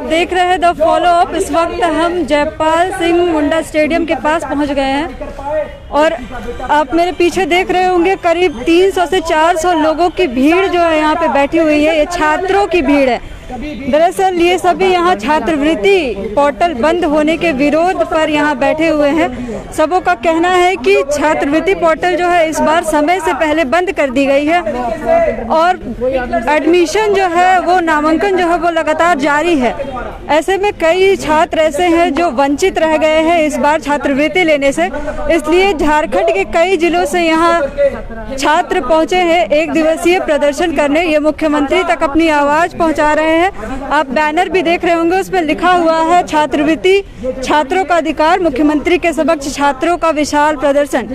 देख रहे हैं द फॉलो अप। इस वक्त हम जयपाल सिंह मुंडा स्टेडियम के पास पहुंच गए हैं और आप मेरे पीछे देख रहे होंगे करीब 300 से 400 लोगों की भीड़ जो है यहाँ पे बैठी हुई है। ये छात्रों की भीड़ है। दरअसल ये सभी यहाँ छात्रवृत्ति पोर्टल बंद होने के विरोध पर यहाँ बैठे हुए हैं। सबों का कहना है कि छात्रवृत्ति पोर्टल जो है इस बार समय से पहले बंद कर दी गई है और एडमिशन जो है वो नामांकन जो है वो लगातार जारी है। ऐसे में कई छात्र ऐसे हैं जो वंचित रह गए हैं इस बार छात्रवृत्ति लेने से, इसलिए झारखंड के कई जिलों से यहाँ छात्र पहुँचे हैं एक दिवसीय प्रदर्शन करने। ये मुख्यमंत्री तक अपनी आवाज़ पहुँचा रहे हैं। आप बैनर भी देख रहे होंगे, उसमें लिखा हुआ है छात्रवृत्ति छात्रों का अधिकार, मुख्यमंत्री के समक्ष छात्रों का विशाल प्रदर्शन।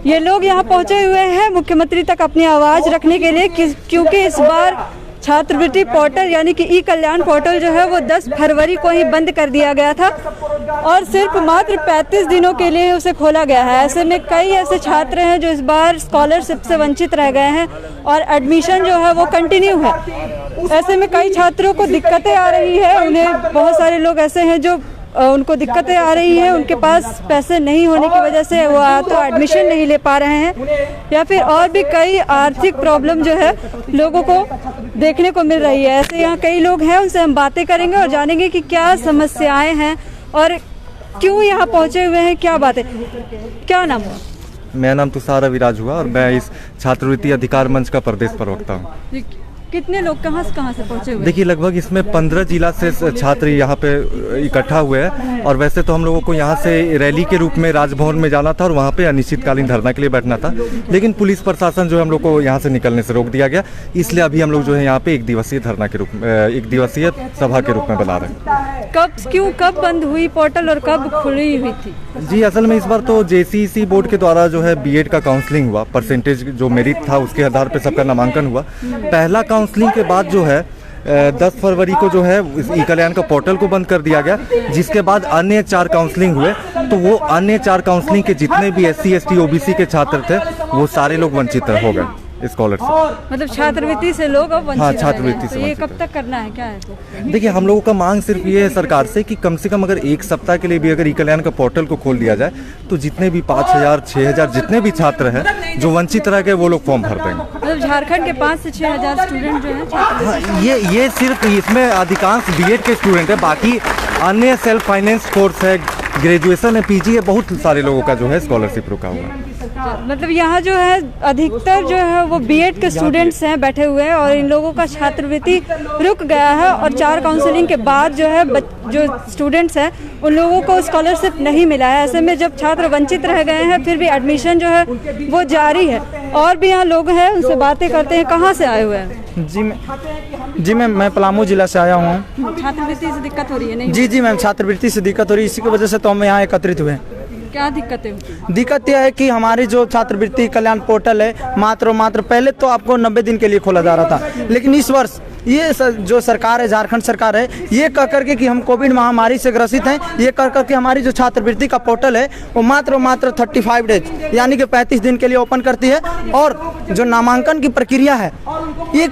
ये लोग यहाँ पहुंचे हुए हैं मुख्यमंत्री तक अपनी आवाज रखने के लिए, क्योंकि इस बार छात्रवृत्ति पोर्टल यानी कि ई कल्याण पोर्टल जो है वो 10 फरवरी को ही बंद कर दिया गया था और सिर्फ मात्र 35 दिनों के लिए उसे खोला गया है। ऐसे में कई ऐसे छात्र हैं जो इस बार स्कॉलरशिप से वंचित रह गए हैं और एडमिशन जो है वो कंटिन्यू है। ऐसे में कई छात्रों को दिक्कतें आ रही है। उन्हें बहुत सारे लोग ऐसे हैं जो उनको दिक्कतें आ रही हैं, उनके पास पैसे नहीं होने की वजह से वो तो एडमिशन नहीं ले पा रहे हैं या फिर और भी कई आर्थिक प्रॉब्लम जो है लोगों को देखने को मिल रही है। ऐसे यहाँ कई लोग हैं, उनसे हम बातें करेंगे और जानेंगे कि क्या समस्याएं हैं और क्यों यहाँ पहुँचे हुए हैं, क्या बातें। क्या नाम हुआ? मेरा नाम तुषार अविराज हुआ और मैं इस छात्रवृत्ति अधिकार मंच का प्रदेश प्रवक्ता हूँ। कितने लोग कहाँ से पहुँचे हुए? देखिए, लगभग इसमें 15 जिला से छात्र यहाँ पे इकट्ठा हुए हैं और वैसे तो हम लोगों को यहाँ से रैली के रूप में राजभवन में जाना था और वहाँ पे अनिश्चितकालीन धरना के लिए बैठना था, लेकिन पुलिस प्रशासन जो है हम लोग को यहाँ से निकलने से रोक दिया गया। इसलिए अभी हम लोग जो है यहाँ पे एक दिवसीय धरना के रूप में, एक दिवसीय सभा के रूप में बुला रहे हैं। कब बंद हुई पोर्टल और कब खुली हुई थी? जी, असल में इस बार तो JCEC बोर्ड के द्वारा जो है बीएड का काउंसलिंग हुआ, परसेंटेज जो मेरिट था उसके आधार पर सबका नामांकन हुआ। पहला काउंसलिंग के बाद जो है 10 फरवरी को जो है इस ई कल्याण का पोर्टल को बंद कर दिया गया, जिसके बाद अन्य 4 काउंसलिंग हुए। तो वो अन्य 4 काउंसलिंग के जितने भी SC ST OBC के छात्र थे वो सारे लोग वंचित हो गए स्कॉलरशिप। मतलब छात्रवृत्ति से लोग अब वंचित। हाँ, छात्रवृत्ति से। ये कब तक करना है, क्या है? तो देखिए, हम लोगों का मांग सिर्फ ये है सरकार से कि कम से कम अगर एक सप्ताह के लिए भी अगर ई कल्याण का पोर्टल को खोल दिया जाए तो जितने भी 5000 6000 जितने भी छात्र हैं जो वंचित रह गए वो लोग फॉर्म भर देंगे। मतलब झारखंड के 5 से 6000 स्टूडेंट जो हैं। हाँ, ये सिर्फ इसमें अधिकांश बीएड के स्टूडेंट है, बाकी अन्य सेल्फ फाइनेंस कोर्स है, ग्रेजुएशन है, PG है, बहुत सारे लोगों का जो है स्कॉलरशिप रुका हुआ है। मतलब यहाँ जो है अधिकतर जो है वो बीएड के स्टूडेंट्स हैं बैठे हुए हैं और इन लोगों का छात्रवृत्ति रुक गया है और 4 काउंसलिंग के बाद जो है जो स्टूडेंट्स हैं उन लोगों को स्कॉलरशिप नहीं मिला है। ऐसे में जब छात्र वंचित रह गए हैं फिर भी एडमिशन जो है वो जारी है। और भी यहाँ लोग हैं, उनसे बातें करते हैं। कहाँ से आए हुए हैं? जी मैं पलामू जिला से आया हूँ। छात्रवृत्ति से दिक्कत हो रही है? नहीं जी मैम, छात्रवृत्ति से दिक्कत हो रही है, इसी की वजह से तो हम यहाँ एकत्रित हुए हैं। क्या दिक्कतें होती? दिक्कत यह है कि हमारी जो छात्रवृत्ति कल्याण पोर्टल है मात्र पहले तो आपको 90 दिन के लिए खोला जा रहा था, लेकिन इस वर्ष ये जो सरकार है, झारखंड सरकार है, ये कह करके कि हम कोविड महामारी से ग्रसित हैं, ये कह करके हमारी जो छात्रवृत्ति का पोर्टल है वो मात्र 35 डेज यानी कि 35 दिन के लिए ओपन करती है और जो नामांकन की प्रक्रिया है ये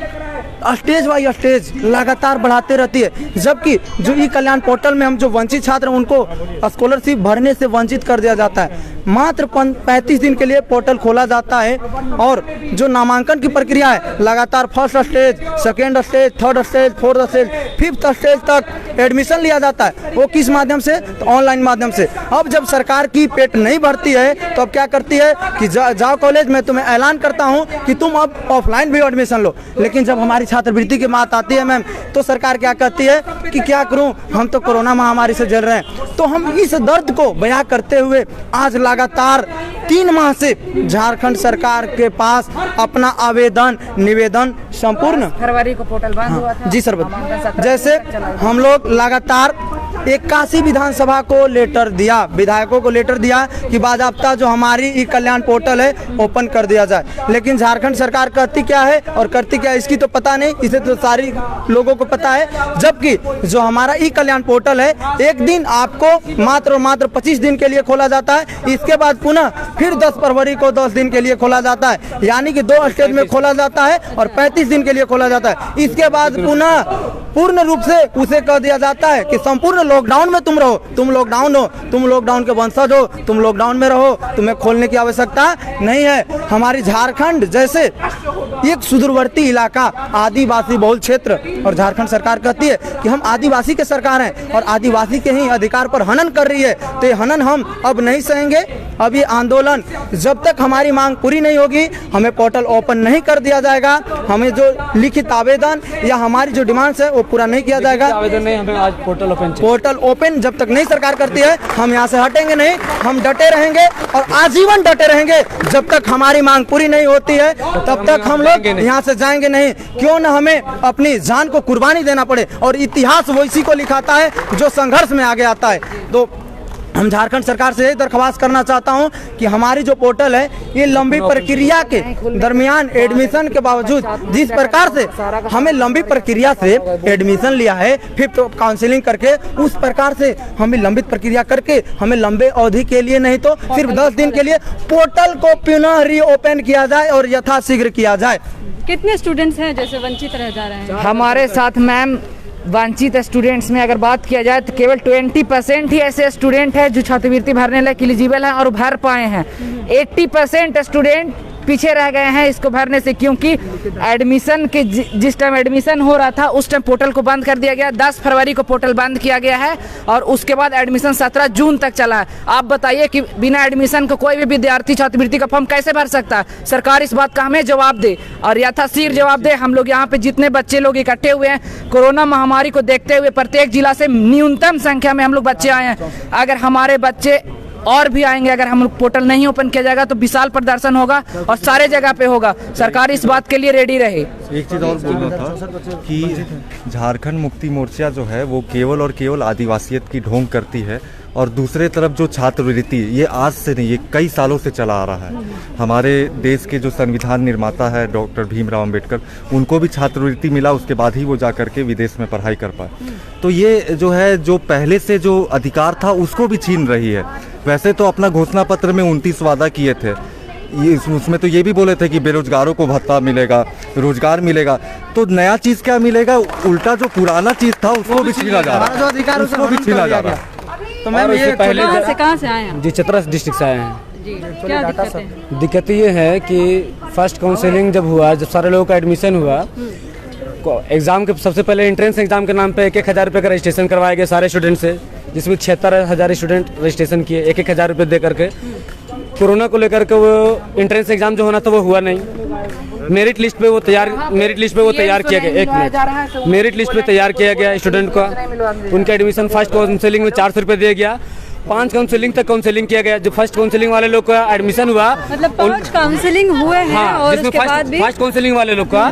स्टेज बाई स्टेज लगातार बढ़ाते रहती है। जबकि जो ई कल्याण पोर्टल में हम जो वंचित छात्र हैं उनको स्कॉलरशिप भरने से वंचित कर दिया जाता है। मात्र 35 दिन के लिए पोर्टल खोला जाता है और जो नामांकन की प्रक्रिया है लगातार first stage, second stage, third stage, fourth stage, 5th stage तक एडमिशन लिया जाता है। वो किस माध्यम से? तो ऑनलाइन माध्यम से। अब जब सरकार की पेट नहीं भरती है तो अब क्या करती है कि जाओ कॉलेज में तुम्हें ऐलान करता हूँ कि तुम अब ऑफलाइन भी एडमिशन लो। लेकिन जब हमारी छात्रवृत्ति की बात आती है मैम तो सरकार क्या कहती है कि क्या करूं, हम तो कोरोना महामारी से जल रहे हैं। तो हम इस दर्द को बयां करते हुए आज लगातार 3 माह से झारखंड सरकार के पास अपना आवेदन निवेदन संपूर्ण फरवरी को पोर्टल बंद हुआ था। जी सर, जैसे हम लोग लगातार 81 विधानसभा को लेटर दिया, विधायकों को लेटर दिया कि बाज़ाब्ता जो हमारी ई कल्याण पोर्टल है ओपन कर दिया जाए, लेकिन झारखंड सरकार करती क्या है और करती क्या है इसकी तो पता नहीं, इसे तो सारी लोगों को पता है। जबकि जो हमारा ई कल्याण पोर्टल है एक दिन आपको मात्र 25 दिन के लिए खोला जाता है, इसके बाद पुनः फिर 10 फरवरी को 10 दिन के लिए खोला जाता है, यानी कि 2 स्टेज में खोला जाता है और 35 दिन के लिए खोला जाता है। इसके बाद पुनः पूर्ण रूप से उसे कह दिया जाता है कि संपूर्ण लॉकडाउन में तुम रहो, तुम लॉकडाउन हो, तुम लॉकडाउन के वंशज हो, तुम लॉकडाउन में रहो, तुम्हें खोलने की आवश्यकता नहीं है। हमारी झारखंड जैसे एक सुदूरवर्ती इलाका, आदिवासी बहुल क्षेत्र, और झारखंड सरकार कहती है कि हम आदिवासी के सरकार हैं और आदिवासी के ही अधिकार पर हनन कर रही है, तो ये हनन हम अब नहीं सहेंगे। अब ये आंदोलन जब तक हमारी मांग पूरी नहीं होगी, हमें पोर्टल ओपन नहीं कर दिया जाएगा। हमें जो लिखित आवेदन या हमारी जो डिमांड्स है वो पूरा नहीं किया जाएगा। आवेदन नहीं, हमें आज पोर्टल ओपन जब तक नहीं सरकार करती है, हम यहाँ से हटेंगे नहीं। हम डटे रहेंगे और आजीवन डटे रहेंगे जब तक हमारी मांग पूरी नहीं होती है, तब तक हम लोग यहाँ से जाएंगे नहीं। क्यों न हमें अपनी जान को कुर्बानी देना पड़े, और इतिहास वो इसी को लिखाता है जो संघर्ष में आगे आता है। तो हम झारखंड सरकार से यही दरख्वास्त करना चाहता हूं कि हमारी जो पोर्टल है, ये लंबी प्रक्रिया के दरमियान एडमिशन के बावजूद, जिस प्रकार से हमें लंबी प्रक्रिया से एडमिशन लिया है, फिर तो काउंसलिंग करके, उस प्रकार से हमें लंबित प्रक्रिया करके हमें लंबे अवधि के लिए नहीं तो सिर्फ 10 दिन के लिए पोर्टल को पुनः रीओपन किया जाए और यथाशीघ्र किया जाए। कितने स्टूडेंट्स हैं जैसे वंचित रह जा रहे हैं? हमारे साथ मैम वंचित स्टूडेंट्स में अगर बात किया जाए तो केवल 20% ही ऐसे स्टूडेंट हैं जो छात्रवृत्ति भरने लायक एलिजिबल हैं और भर पाए हैं। 80% स्टूडेंट पीछे रह गए हैं इसको भरने से, क्योंकि एडमिशन के जिस टाइम एडमिशन हो रहा था उस टाइम पोर्टल को बंद कर दिया गया। 10 फरवरी को पोर्टल बंद किया गया है और उसके बाद एडमिशन 17 जून तक चला है। आप बताइए कि बिना एडमिशन को कोई भी विद्यार्थी छात्रवृत्ति का फॉर्म कैसे भर सकता है? सरकार इस बात का हमें जवाब दे और यथाशीघ्र जवाब दे। हम लोग यहाँ पे जितने बच्चे लोग इकट्ठे हुए हैं, कोरोना महामारी को देखते हुए प्रत्येक जिला से न्यूनतम संख्या में हम लोग बच्चे आए हैं। अगर हमारे बच्चे और भी आएंगे, अगर हम पोर्टल नहीं ओपन किया जाएगा तो विशाल प्रदर्शन होगा और सारे जगह पे होगा। सरकार इस बात के लिए रेडी रहे। एक चीज़ और बोलना था कि झारखंड मुक्ति मोर्चा जो है वो केवल और केवल आदिवासियत की ढोंग करती है, और दूसरे तरफ जो छात्रवृत्ति, ये आज से नहीं, ये कई सालों से चला आ रहा है। हमारे देश के जो संविधान निर्माता है डॉक्टर भीमराव अंबेडकर, उनको भी छात्रवृत्ति मिला, उसके बाद ही वो जा करके विदेश में पढ़ाई कर पाए। तो ये जो है, जो पहले से जो अधिकार था उसको भी छीन रही है। वैसे तो अपना घोषणा पत्र में 29 वादा किए थे, उसमें तो ये भी बोले थे कि बेरोजगारों को भत्ता मिलेगा, रोजगार मिलेगा। तो नया चीज़ क्या मिलेगा? उल्टा जो पुराना चीज़ था उसको भी छीना जा रहा है, उसको भी छीना जा रहा है। तो मैम ये पहले कहाँ से आए हैं? जी, चतरा डिस्ट्रिक्ट से आए हैं। जी, क्या दिक्कत है? दिक्कत ये है कि फर्स्ट काउंसलिंग जब हुआ, जब सारे लोगों का एडमिशन हुआ, एग्जाम के सबसे पहले एंट्रेंस एग्जाम के नाम पे 1,000 रुपये का रजिस्ट्रेशन करवाया गया सारे स्टूडेंट से, जिसमें 76,000 स्टूडेंट रजिस्ट्रेशन किए 1,000 रुपये दे करके। कोरोना को लेकर के वो एंट्रेंस एग्जाम जो होना था वो हुआ नहीं। मेरिट लिस्ट पे वो तैयार किया गया। एक मिनट, मेरिट लिस्ट पे तैयार किया गया स्टूडेंट का, उनका एडमिशन फर्स्ट काउंसलिंग में 400 रुपये दिया गया। 5 काउंसलिंग तक काउंसलिंग किया गया। जो फर्स्ट काउंसलिंग वाले लोग का एडमिशन हुआ, मतलब 5 काउंसलिंग हुए हैं। हाँ, और उसके बाद भी फर्स्ट काउंसलिंग वाले लोग का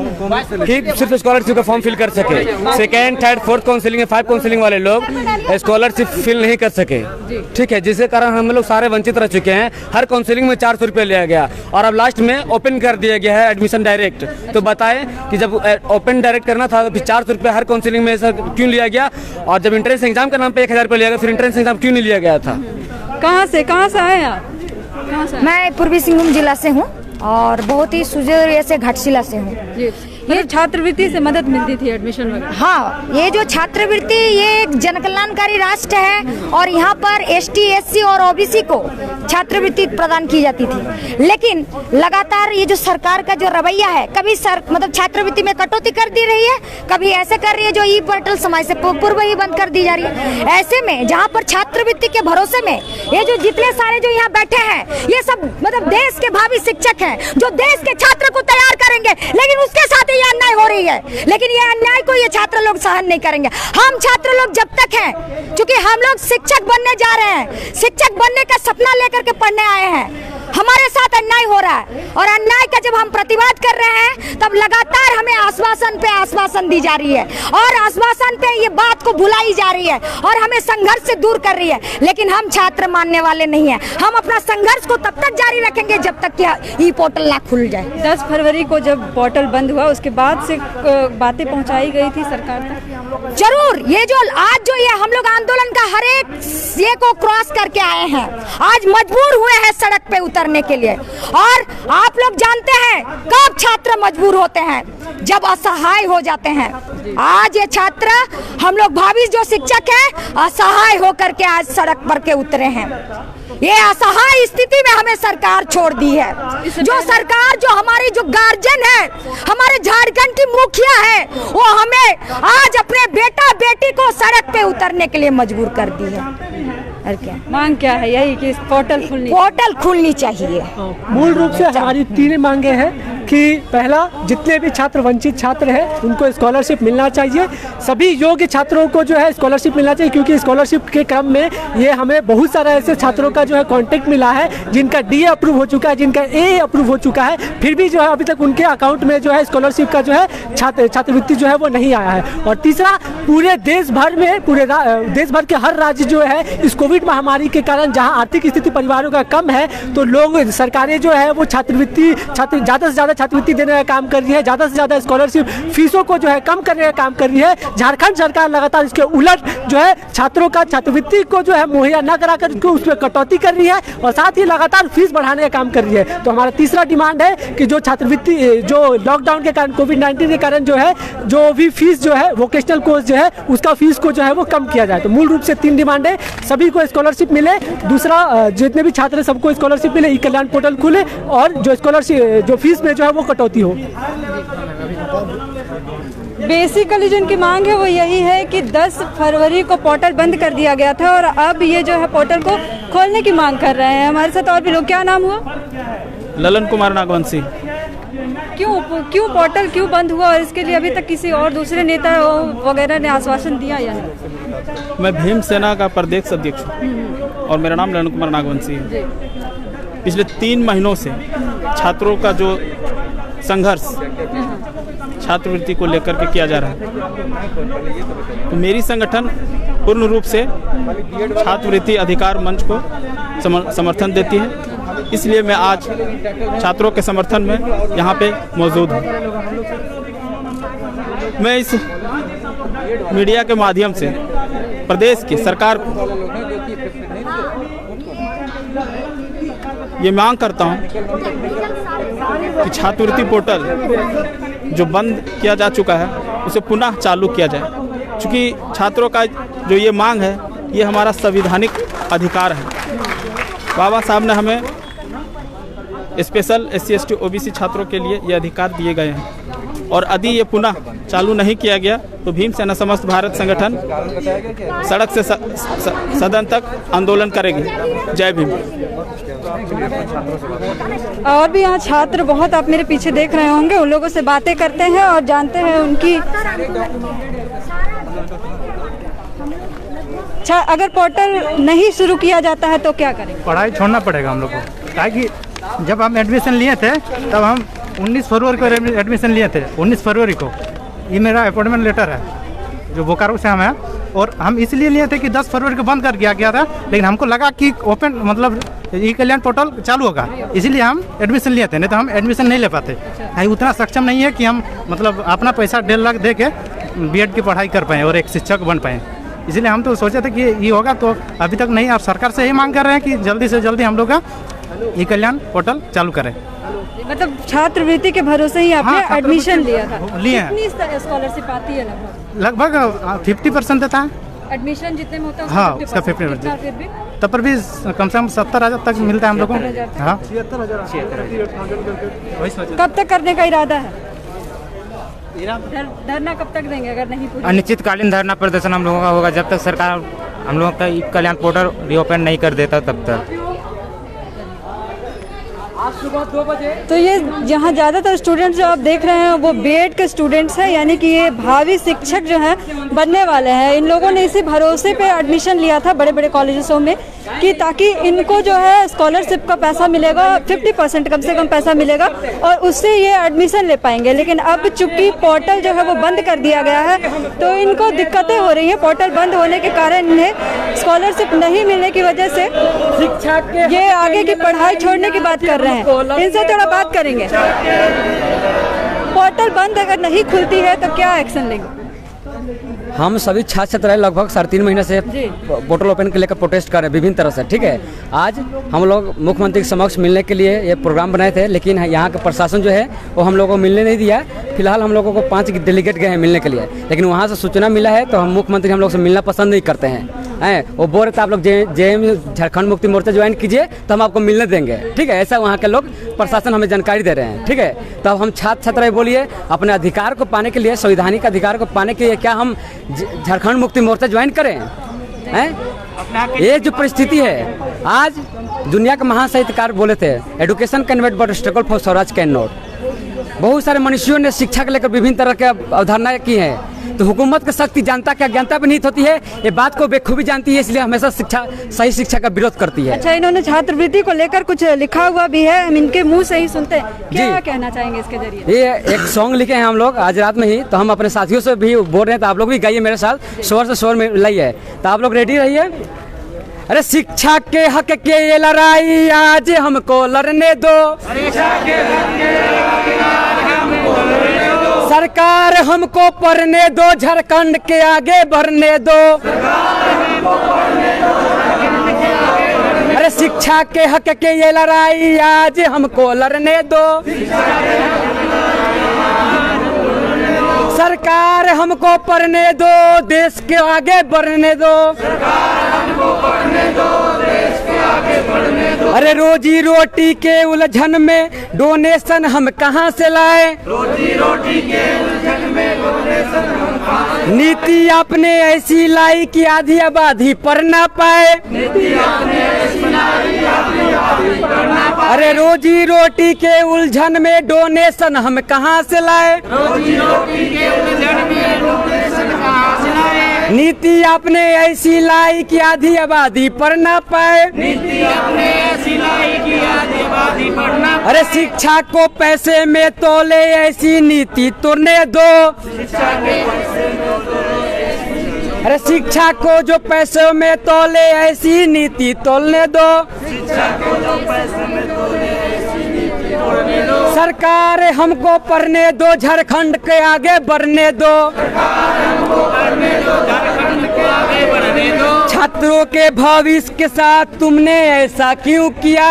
कि सिर्फ स्कॉलरशिप का फॉर्म फिल कर सके। सेकेंड, थर्ड, फोर्थ काउंसलिंग में 5 काउंसलिंग वाले लोग स्कॉलरशिप फिल नहीं कर सके। ठीक है, जिसके कारण हम लोग सारे वंचित रह चुके हैं। हर काउंसलिंग में 400 रुपये लिया गया और अब लास्ट में ओपन कर दिया गया है एडमिशन डायरेक्ट। तो बताएं कि जब ओपन डायरेक्ट करना था तो 400 रुपये हर काउंसलिंग में ऐसा क्यों लिया गया, और जब एंट्रेंस एग्जाम के नाम पे 1,000 रुपये लिया गया, फिर एंट्रेंस एग्जाम क्यों नहीं लिया गया था? कहाँ से आए हैं आप? कहाँ से? मैं पूर्वी सिंहभूम जिला से हूँ और बहुत ही सुजय से घाटशिला से हूँ। ये छात्रवृत्ति से मदद मिलती थी एडमिशन वगैरह? हाँ, ये जो छात्रवृत्ति ये एक जनकल्याणकारी राष्ट्र है और यहाँ पर ST SC और OBC को छात्रवृत्ति प्रदान की जाती थी। लेकिन लगातार ये जो सरकार का जो रवैया है, कभी मतलब छात्रवृत्ति में कटौती कर दी रही है, कभी ऐसे कर रही है जो ई-पोर्टल समय से पूर्व ही बंद कर दी जा रही है। ऐसे में जहाँ पर छात्रवृत्ति के भरोसे में ये जो जितने सारे जो यहाँ बैठे हैं, ये सब मतलब देश के भावी शिक्षक हैं जो देश के छात्र को तैयार करेंगे, लेकिन उसके साथ ये अन्याय हो रही है। लेकिन ये अन्याय को ये छात्र लोग सहन नहीं करेंगे। हम छात्र लोग जब तक हैं, क्योंकि हम लोग शिक्षक बनने जा रहे हैं, शिक्षक बनने का सपना लेकर के पढ़ने आए हैं, हमारे साथ अन्याय हो रहा है और अन्याय का जब हम प्रतिवाद कर रहे हैं तब लगातार हमें आश्वासन पे आश्वासन दी जा रही है और आश्वासन पे ये बात को भुलाई जा रही है और हमें संघर्ष से दूर कर रही है। लेकिन हम छात्र मानने वाले नहीं हैं। हम अपना संघर्ष को तब तक जारी रखेंगे जब तक कि ई-पोर्टल ना खुल जाए। 10 फरवरी को जब पोर्टल बंद हुआ उसके बाद से बातें पहुंचाई गई थी सरकार तक? जरूर। ये जो आज जो ये हम लोग आंदोलन का हर एक ये को क्रॉस करके आए हैं, आज मजबूर हुए हैं सड़क पे उतर उतरने के लिए। और आप लोग जानते हैं कब छात्र मजबूर होते हैं, जब असहाय हो जाते हैं। आज ये छात्र, हम लोग भावी जो शिक्षक हैं, असहाय होकर के आज सड़क पर के उतरे हैं। ये असहाय स्थिति में हमें सरकार छोड़ दी है। जो सरकार, जो हमारी जो गार्जियन है, हमारे झारखंड की मुखिया है, वो हमें आज अपने बेटा बेटी को सड़क पे उतरने के लिए मजबूर कर दी है। और क्या मांग क्या है? यही कि पोर्टल खुलनी चाहिए। मूल रूप से हमारी 3 मांगे हैं कि पहला, जितने भी छात्र वंचित छात्र हैं उनको स्कॉलरशिप मिलना चाहिए। सभी योग्य छात्रों को जो है स्कॉलरशिप मिलना चाहिए, क्योंकि स्कॉलरशिप के क्रम में ये हमें बहुत सारा ऐसे छात्रों का जो है कॉन्टेक्ट मिला है जिनका डी अप्रूव हो चुका है, जिनका ए अप्रूव हो चुका है, फिर भी जो है अभी तक उनके अकाउंट में जो है स्कॉलरशिप का जो है छात्रवृत्ति जो है वो नहीं आया है। और तीसरा, पूरे देश भर में, देश भर के हर राज्य जो है इस कोविड महामारी के कारण जहां आर्थिक स्थिति परिवारों का कम है, तो लोग, सरकारें जो है वो ज़्यादा से ज़्यादा छात्रवृत्ति देने का काम कर रही है, ज़्यादा से ज़्यादा स्कॉलरशिप फीसों को जो है कम करने का काम कर रही है। झारखंड सरकार लगातार इसके उलट जो है छात्रों का छात्रवृत्ति को जो है मुहैया न कराकर उसको उसमें कटौती कर रही है और साथ ही लगातार फीस बढ़ाने का काम कर रही है। तो हमारा तीसरा डिमांड है कि जो छात्रवृत्ति, जो लॉकडाउन के कारण, कोविड-19 के कारण जो है जो भी फीस जो है वोकेशनल कोर्स जो है उसका फीस को जो है वो कम किया जाए। तो मूल रूप से 3 डिमांड है, सभी को स्कॉलरशिप मिले, दूसरा जितने भी छात्र हैं सबको स्कॉलरशिप मिले, ई कल्याण पोर्टल खुले और जो स्कॉलरशिप, जो फीस में जो है वो कटौती हो। बेसिकली जो इनकी मांग है वो यही है कि 10 फरवरी को पोर्टल बंद कर दिया गया था और अब ये जो है पोर्टल को खोलने की मांग कर रहे हैं। हमारे साथ और भी लोग, क्या नाम हुआ? ललन कुमार नागवंशी। क्यों पोर्टल क्यों बंद हुआ और इसके लिए अभी तक किसी और दूसरे नेता वगैरह ने आश्वासन दिया या नहीं? मैं भीम सेना का प्रदेश अध्यक्ष हूँ और मेरा नाम ललन कुमार नागवंशी है। पिछले 3 महीनों से छात्रों का जो संघर्ष छात्रवृत्ति को लेकर के किया जा रहा है, तो मेरी संगठन पूर्ण रूप से छात्रवृत्ति अधिकार मंच को समर्थन देती है। इसलिए मैं आज छात्रों के समर्थन में यहाँ पे मौजूद हूँ। मैं इस मीडिया के माध्यम से प्रदेश की सरकार को ये मांग करता हूँ कि छात्रवृत्ति पोर्टल जो बंद किया जा चुका है उसे पुनः चालू किया जाए, क्योंकि छात्रों का जो ये मांग है ये हमारा संवैधानिक अधिकार है। बाबा साहब ने हमें स्पेशल SC ST OBC छात्रों के लिए ये अधिकार दिए गए हैं और यदि ये पुनः चालू नहीं किया गया तो भीम सेना समस्त भारत संगठन सड़क से सदन तक आंदोलन करेगी। जय भीम। और भी यहाँ छात्र बहुत आप मेरे पीछे देख रहे होंगे, उन लोगों से बातें करते हैं और जानते हैं उनकी। अच्छा, अगर पोर्टल नहीं शुरू किया जाता है तो क्या करेंगे? पढ़ाई छोड़ना पड़ेगा हम लोग को, ताकि जब हम एडमिशन लिए थे तब हम 19 फरवरी को एडमिशन लिए थे। 19 फरवरी को ये मेरा अपॉइंटमेंट लेटर है जो बोकारो से हम है, और हम इसलिए लिए थे कि 10 फरवरी को बंद कर दिया गया था, लेकिन हमको लगा कि ओपन मतलब ई कल्याण पोर्टल चालू होगा, इसीलिए हम एडमिशन लिए थे, नहीं तो हम एडमिशन नहीं ले पाते। नहीं, उतना सक्षम नहीं है कि हम मतलब अपना पैसा 1.5 लाख दे के B.Ed की पढ़ाई कर पाएँ और एक शिक्षक बन पाएँ। इसलिए हम तो सोचे थे कि ये होगा, तो अभी तक नहीं। आप सरकार से यही मांग कर रहे हैं कि जल्दी से जल्दी हम लोग का ई कल्याण पोर्टल चालू करें। मतलब छात्रवृत्ति के भरोसे ही आपने एडमिशन लिया था? लिए कितनी स्कॉलरशिप आती है? लगभग 50% देता है एडमिशन जितने में होता है। हाँ, उसका 50%। तब पर भी कम से कम 70,000 तक मिलता है हम लोग को। हाँ, 76,000। कब तक करने का इरादा है? धरना कब तक देंगे अगर नहीं पूरी? अनिश्चितकालीन धरना प्रदर्शन हम लोगों का होगा जब तक सरकार हम लोगों का ई कल्याण पोर्टल रीओपन नहीं कर देता तब तक। आज सुबह 2 बजे। तो ये यहाँ ज़्यादातर स्टूडेंट्स जो आप देख रहे हैं वो B.Ed के स्टूडेंट्स हैं, यानी कि ये भावी शिक्षक जो हैं बनने वाले हैं। इन लोगों ने इसी भरोसे पे एडमिशन लिया था बड़े बड़े कॉलेजों में कि ताकि इनको जो है स्कॉलरशिप का पैसा मिलेगा, 50% कम से कम पैसा मिलेगा और उससे ये एडमिशन ले पाएंगे। लेकिन अब चूंकि पोर्टल जो है वो बंद कर दिया गया है तो इनको दिक्कतें हो रही हैं। पोर्टल बंद होने के कारण इन्हें स्कॉलरशिप नहीं मिलने की वजह से ये आगे की पढ़ाई छोड़ने की बात कर रहे हैं। इनसे थोड़ा बात करेंगे। पोर्टल बंद अगर नहीं खुलती है तो क्या एक्शन लेंगे? हम सभी छात्र छात्राएं लगभग 3.5 महीने से पोर्टल ओपन के लेकर प्रोटेस्ट कर रहे हैं विभिन्न तरह से, ठीक है। आज हम लोग मुख्यमंत्री के समक्ष मिलने के लिए ये प्रोग्राम बनाए थे, लेकिन यहाँ का प्रशासन जो है वो हम लोगों को मिलने नहीं दिया। फिलहाल हम लोगों को 5 डेलीगेट गए हैं मिलने के लिए, लेकिन वहाँ से सूचना मिला है तो हम मुख्यमंत्री हम लोग से मिलना पसंद नहीं करते हैं। वो बोल रहे थे आप लोग जेएम झारखंड मुक्ति मोर्चा ज्वाइन कीजिए तो हम आपको मिलने देंगे, ठीक है। ऐसा वहाँ के लोग प्रशासन हमें जानकारी दे रहे हैं, ठीक है। तो अब हम छात्र छात्राएं बोलिए अपने अधिकार को पाने के लिए, संवैधानिक अधिकार को पाने के लिए क्या हम झारखंड मुक्ति मोर्चा ज्वाइन करें? ये जो परिस्थिति है, आज दुनिया के महान साहित्यकार बोले थे education can wait but struggle for Swaraj can not. बहुत सारे मनुष्यों ने शिक्षा को लेकर विभिन्न तरह के अवधारणाएं की हैं, तो हुकूमत की शक्ति जानता क्या ज्ञानता भी नहीं होती है, ये बात को बेखूबी जानती है, इसलिए हमेशा सही शिक्षा का विरोध करती है। अच्छा, इन्होंने छात्रवृत्ति को लेकर कुछ लिखा हुआ भी है, हम इनके मुंह से ही सुनते हैं, क्या कहना चाहेंगे इसके जरिए? ये एक सॉन्ग लिखे हैं हम लोग आज रात में ही, तो हम अपने साथियों से भी बोल रहे हैं, तो आप लोग भी गाइए मेरे साथ, शोर से शोर में लाइए, तो आप लोग रेडी रहिए। अरे शिक्षा के हक के ये लड़ाई आज हमको लड़ने दो, सरकार हमको पढ़ने दो, झारखंड के आगे बढ़ने दो। अरे शिक्षा के हक के ये लड़ाई आज हमको लड़ने दो, सरकार हमको पढ़ने दो, देश के आगे बढ़ने दो। अरे रोजी रोटी के उलझन में डोनेशन हम कहाँ से लाए? रोजी रोटी के उलझन में डोनेशन हम कहाँ से? नीति आपने ऐसी लाई कि आधी आबादी पढ़ ना पाए। नीति आपने ऐसी लाई आधी आबादी पढ़ ना पाए। अरे रोजी रोटी के उलझन में डोनेशन हम कहाँ से लाए? रोजी रोटी के उलझन में डोनेशन कहाँ से लाए? नीति आपने ऐसी लाई कि आधी आबादी पढ़ ना पाए। नीति आपने ऐसी लाई कि आधी आबादी पढ़ ना पाए। अरे शिक्षा को पैसे में तोले ऐसी नीति तोड़ने दो। अरे शिक्षा को जो पैसों में तोले ऐसी नीति तोड़ने दो। सरकार हमको पढ़ने दो, झारखंड के आगे बढ़ने दो। छात्रों के भविष्य के साथ तुमने ऐसा क्यों किया?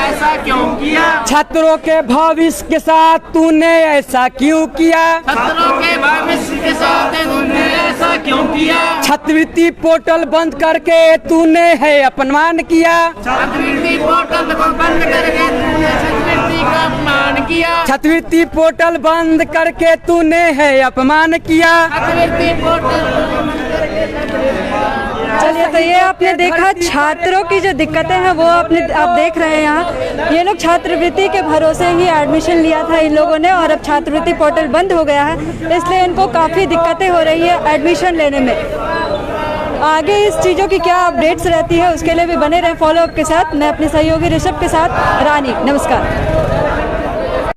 ऐसा क्यों किया? छात्रों के भविष्य के साथ तूने ऐसा क्यों किया? छात्रों के भविष्य के साथ तूने ऐसा क्यों किया? छात्रवृत्ति पोर्टल बंद करके तूने है अपमान किया। छात्रवृत्ति पोर्टल बंद करके तूने छात्रवृत्ति का अपमान किया। छात्रवृत्ति पोर्टल बंद करके तूने है अपमान किया। छात्रवृत्ति पोर्टल। चलिए, तो ये आपने देखा छात्रों की जो दिक्कतें हैं वो आप देख रहे हैं यहाँ। ये लोग छात्रवृत्ति के भरोसे ही एडमिशन लिया था इन लोगों ने, और अब छात्रवृत्ति पोर्टल बंद हो गया है, इसलिए इनको काफ़ी दिक्कतें हो रही है एडमिशन लेने में। आगे इस चीज़ों की क्या अपडेट्स रहती है उसके लिए भी बने रहे फॉलोअप के साथ। मैं अपने सहयोगी ऋषभ के साथ रानी, नमस्कार।